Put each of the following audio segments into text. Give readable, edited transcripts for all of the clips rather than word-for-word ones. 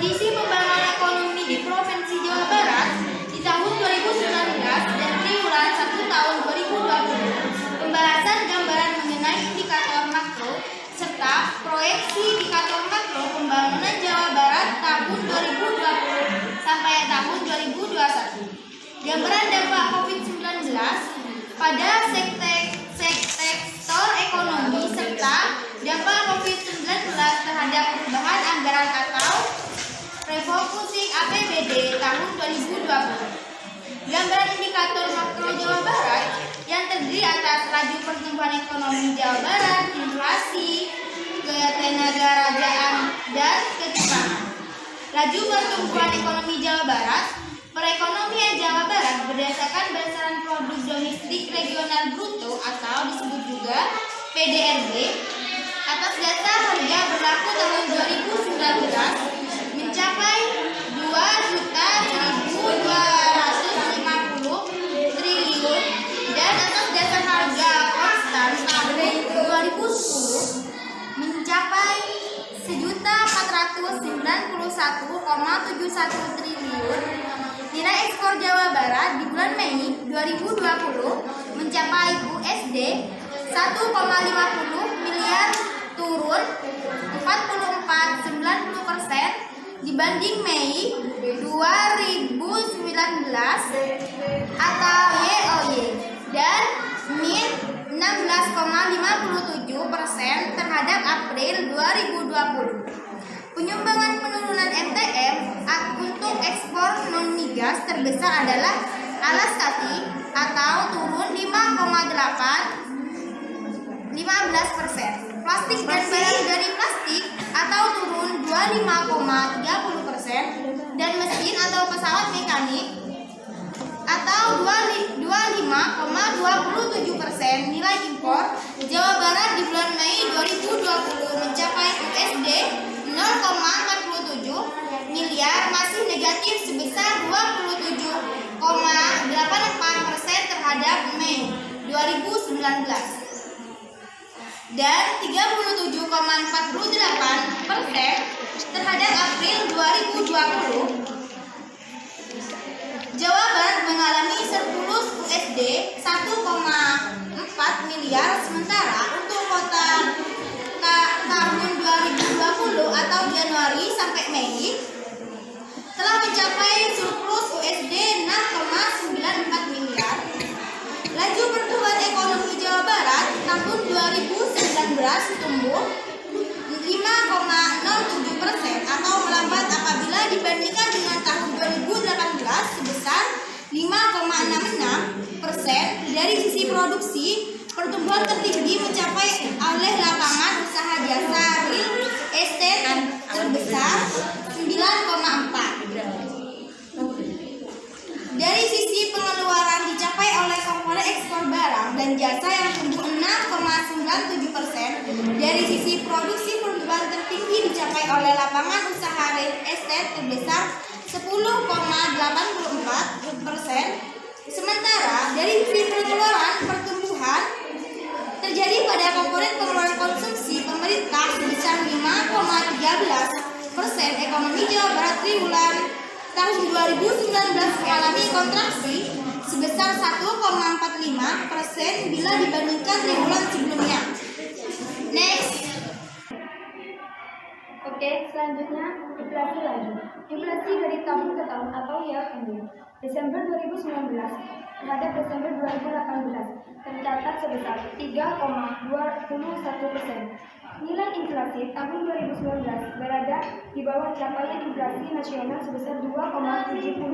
Kondisi pembangunan ekonomi di Provinsi Jawa Barat di tahun 2019 dan triwulan 1 tahun 2020. Pembahasan gambaran mengenai indikator makro serta proyeksi indikator makro pembangunan Jawa Barat tahun 2020 sampai tahun 2021. Gambaran dampak COVID-19 pada sektor ekonomi serta dampak COVID-19 terhadap perubahan anggaran atau refocusing APBD tahun 2020. Gambaran indikator makro Jawa Barat yang terdiri atas laju pertumbuhan ekonomi Jawa Barat, inflasi, ketenagakerjaan, dan ketimpangan. Laju pertumbuhan ekonomi Jawa Barat. Perekonomian Jawa Barat berdasarkan besaran produk domestik regional bruto atau disebut juga PDRB atas data harga berlaku tahun 2019 mencapai 2.1.250 triliun dan atas dasar harga konstan tahun 2010 mencapai 1.491,71 triliun. Nilai ekspor Jawa Barat di bulan Mei 2020 mencapai USD 1,50 miliar, turun 44,90% dibanding Mei 2019 atau YoY dan min 16,57% terhadap April 2020. Penyumbangan penurunan MTM untuk ekspor non-migas terbesar adalah alas kaki atau turun 15%, plastik dan barang dari plastik atau turun 25,30%, dan mesin atau pesawat mekanik atau 25,27%. Nilai impor Jawa Barat di bulan Mei 2020 mencapai USD 0,47 miliar, masih negatif sebesar 27,84% terhadap Mei 2019 dan 37,48% terhadap April 2020. Jawa Barat mengalami surplus USD 1,4 miliar, sementara untuk kota tahun 2020 atau Januari sampai Mei telah mencapai surplus USD 6,94 miliar. Laju pertumbuhan ekonomi Jawa Barat tahun 2019 tumbuh 5,07% atau melambat apabila dibandingkan dengan tahun 2018 sebesar 5,66%. Dari sisi produksi, pertumbuhan tertinggi mencapai oleh lapangan usaha jasa real estate terbesar 9,4. Dari sisi pengeluaran dicapai oleh komponen ekspor barang dan jasa yang tumbuh 6,97%. Dari sisi produksi, pertumbuhan tertinggi dicapai oleh lapangan usaha real estate terbesar 10,84%. Sementara dari sisi pengeluaran, pertumbuhan terjadi pada komponen pengeluaran konsumsi pemerintah sebesar 5,13%. Ekonomi Jawa Barat triwulan tahun 2019 mengalami kontraksi sebesar 1,45% bila dibandingkan triwulan sebelumnya. Next. Oke, selanjutnya inflasi laju. Inflasi dari tahun ke tahun atau year on year. Desember 2019 terhadap Desember 2018 tercatat sebesar 3,21%. Nilai inflasi tahun 2019 berada di bawah capaian inflasi nasional sebesar 2,72%.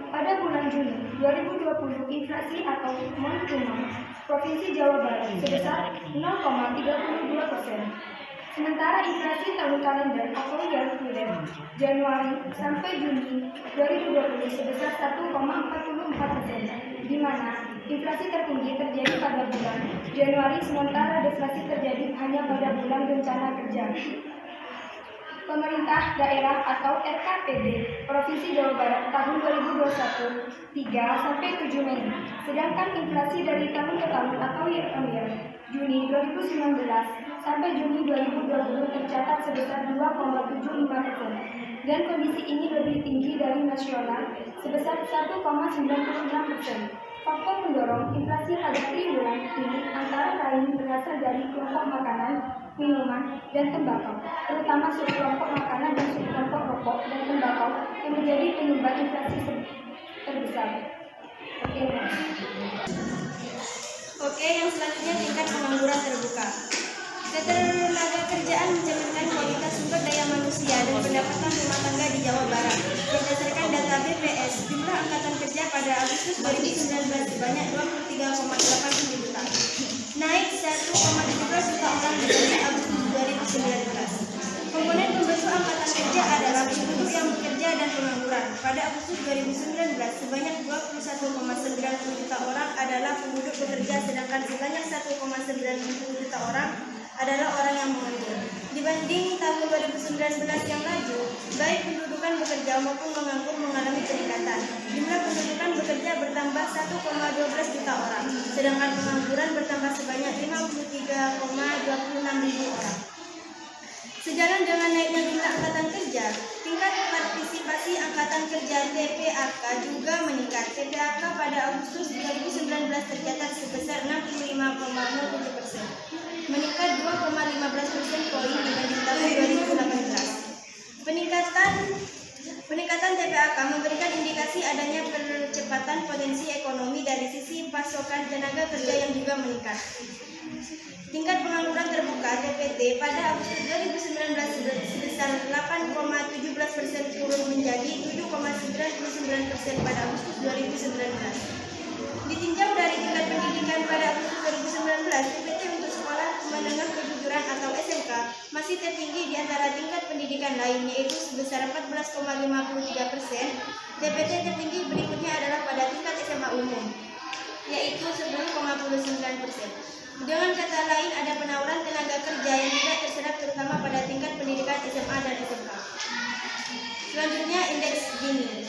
Pada bulan Juni 2020, inflasi atau month to month Provinsi Jawa Barat sebesar 0,32%. Sementara inflasi tahun kalender atau year to date Januari sampai Juni 2020 sebesar 1,44%, di mana inflasi tertinggi terjadi pada bulan Januari, sementara deflasi terjadi hanya pada bulan rencana kerja. Pemerintah daerah atau RKPD Provinsi Jawa Barat tahun 2021 3-7 Mei. Sedangkan inflasi dari tahun ke tahun atau year on year Juni 2019 sampai Juni 2020 tercatat sebesar 2,75%. dan kondisi ini lebih tinggi dari nasional sebesar 1,96%. Faktor pendorong inflasi pada triwulan ini antara lain berasal dari kelompok makanan, minuman, dan tembakau, terutama subkelompok makanan dan subkelompok rokok dan tembakau yang menjadi penyumbang inflasi terbesar. Oke, yang selanjutnya tingkat pengangguran terbuka. Ketenagakerjaan mencerminkan kualitas sumber daya manusia dan pendapatan rumah tangga di Jawa Barat. Berdasarkan data BPS, jumlah angkatan kerja pada Agustus 2019 sebanyak 23,87 juta, naik 1,17 juta orang dibanding Agustus 2019. Komponen pembentuk angkatan kerja adalah penduduk yang bekerja dan pengangguran. Pada Agustus 2019, sebanyak 21,90 juta orang adalah penduduk bekerja, sedangkan sebanyak 1,90 juta orang adalah orang yang menganggur. Dibanding tahun 2019 yang lalu, baik pendudukan bekerja maupun menganggur mengalami peningkatan. Jumlah pendudukan bekerja bertambah 1,12 juta orang, sedangkan pengangguran bertambah sebanyak 53,26 ribu orang. Sejalan dengan naiknya jumlah angkatan kerja, tingkat partisipasi angkatan kerja TPAK juga meningkat. TPAK pada Agustus 2019 tercatat sebesar 65,07%, meningkat 2,15% poin dibanding tahun 2018. Peningkatan TPAK memberikan indikasi adanya percepatan potensi ekonomi dari sisi pasokan tenaga kerja yang juga meningkat. Tingkat pengangguran terbuka TPT pada Agustus 2019 sebesar 8,17% turun menjadi 7,99% pada Agustus 2019. Ditinjau dari tingkat pendidikan pada Agustus 2019, TPT untuk sekolah menengah kejujuran atau SMK masih tertinggi di antara tingkat pendidikan lain, yaitu sebesar 14,53%. TPT tertinggi berikutnya adalah pada tingkat SMA umum, yaitu 10,09%. Dengan kata lain, ada penawaran tenaga kerja yang tidak terserap terutama pada tingkat pendidikan SMA dan SMK. Selanjutnya, indeks Gini.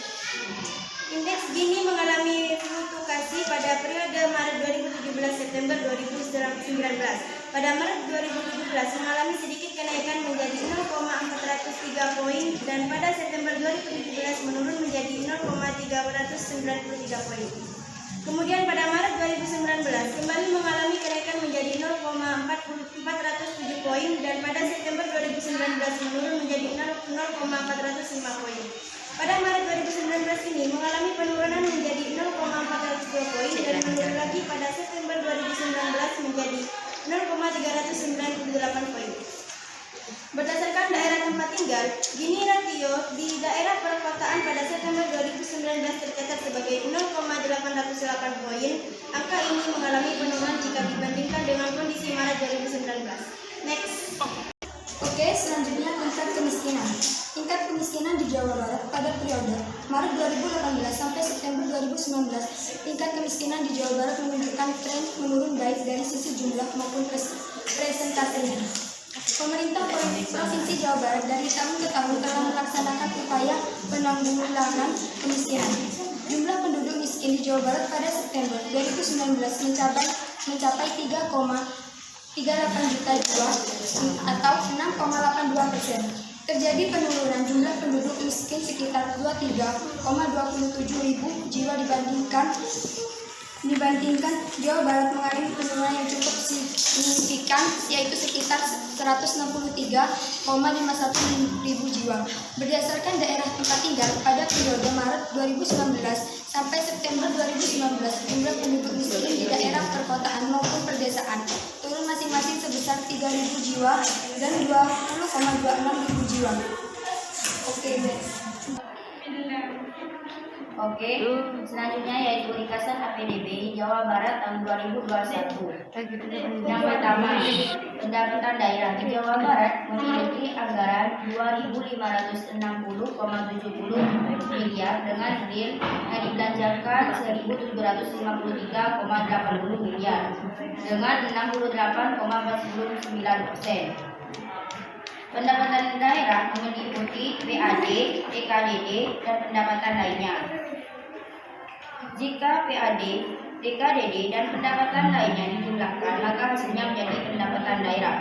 Indeks Gini mengalami fluktuasi pada periode Maret 2017 September 2019. Pada Maret 2017 mengalami sedikit kenaikan menjadi 0,403 poin dan pada September 2017 menurun menjadi 0,393 poin. Kemudian pada Maret 2019 kembali mengalami kenaikan menjadi 0,407 poin dan pada September 2019 menurun menjadi 0,405 poin. Pada Maret 2019 ini mengalami penurunan menjadi 0,402 poin dan menurun lagi pada September 2019 menjadi 0,398 poin. Berdasarkan daerah tempat tinggal, Gini rasio di daerah perkotaan pada September 2019 tercatat sebagai 0,808 poin. Angka ini mengalami penurunan jika dibandingkan dengan kondisi Maret 2019. Next. Oke, selanjutnya tingkat kemiskinan. Tingkat kemiskinan di Jawa Barat pada periode Maret 2018 sampai September 2019, tingkat kemiskinan di Jawa Barat menunjukkan tren menurun baik dari sisi jumlah maupun presentasinya. Pemerintah Provinsi Jawa Barat dari tahun ke tahun telah melaksanakan upaya penanggulangan kemiskinan. Jumlah penduduk miskin di Jawa Barat pada September 2019 mencapai 3,38 juta jiwa atau 6,82%. Terjadi penurunan jumlah penduduk miskin sekitar 23,27 ribu jiwa dibandingkan Jawa Barat mengalami penurunan yang cukup signifikan, yaitu sekitar 163,51 ribu jiwa. Berdasarkan daerah tempat tinggal pada periode Maret 2019 sampai September 2019, jumlah penduduk miskin di daerah perkotaan maupun perdesaan turun masing-masing sebesar 3.000 jiwa dan 20,26 ribu jiwa. Oke, selanjutnya yaitu ringkasan APBD Jawa Barat tahun 2021. Yang pertama, pendapatan daerah di Jawa Barat memiliki anggaran 2.560,70 miliar dengan real yang dibelanjakan 1.753,80 miliar dengan 68,49%. Pendapatan daerah meliputi PAD, TKDD, dan pendapatan lainnya. Jika PAD, TKDD, dan pendapatan lainnya dijumlahkan, maka hasilnya menjadi pendapatan daerah.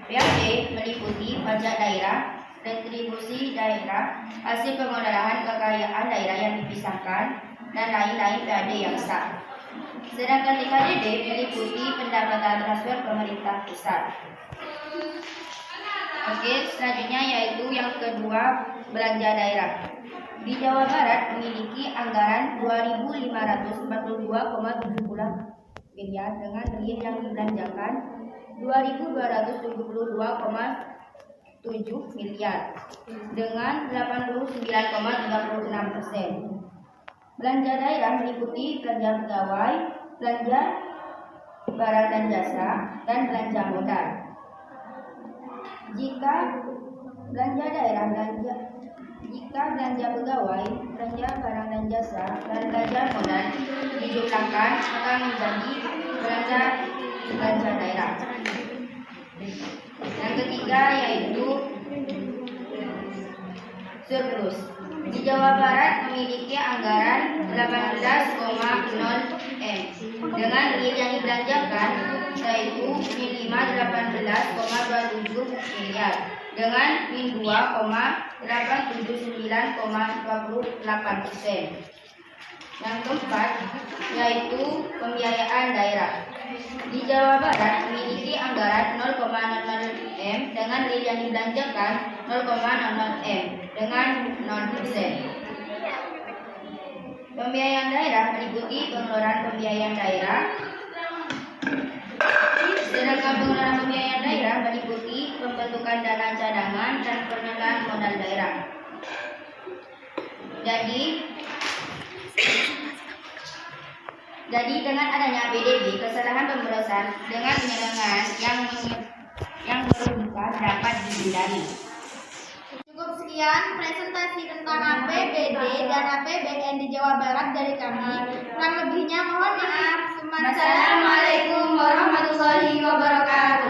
PAD meliputi pajak daerah, retribusi daerah, hasil pengelolaan kekayaan daerah yang dipisahkan, dan lain-lain PAD yang sah. Sedangkan TKDD meliputi pendapatan transfer pemerintah pusat. Oke, selanjutnya yaitu yang kedua, belanja daerah. Di Jawa Barat memiliki anggaran 2.542,70 miliar dengan real yang dibelanjakan 2.272,7 miliar dengan 89,36%. Belanja daerah meliputi belanja pegawai, belanja barang dan jasa, dan belanja modal. Jika belanja pegawai, belanja barang dan jasa, dan belanja modal dijumlahkan akan menjadi belanja daerah. Yang ketiga yaitu surplus. Di Jawa Barat memiliki anggaran 18,0 M dengan real yang dibelanjakan yaitu min 18,27 miliar dengan min 2,879,28%. Yang keempat yaitu pembiayaan daerah. Di Jawa Barat memiliki anggaran 0,00 M dengan real yang dibelanjakan 0,00 M dengan 0%. Pembiayaan daerah meliputi pengeluaran pembiayaan daerah. Sedangkan pengeluaran pembiayaan daerah meliputi pembentukan dana cadangan dan pengelolaan modal daerah. Jadi dengan adanya APDB, kesalahan pemborosan dengan penyelenggaraan yang merugikan dapat dihindari. Cukup sekian presentasi tentang APBD dan APBN di Jawa Barat dari kami. Kurang lebihnya mohon maaf. Wassalamualaikum warahmatullahi wabarakatuh.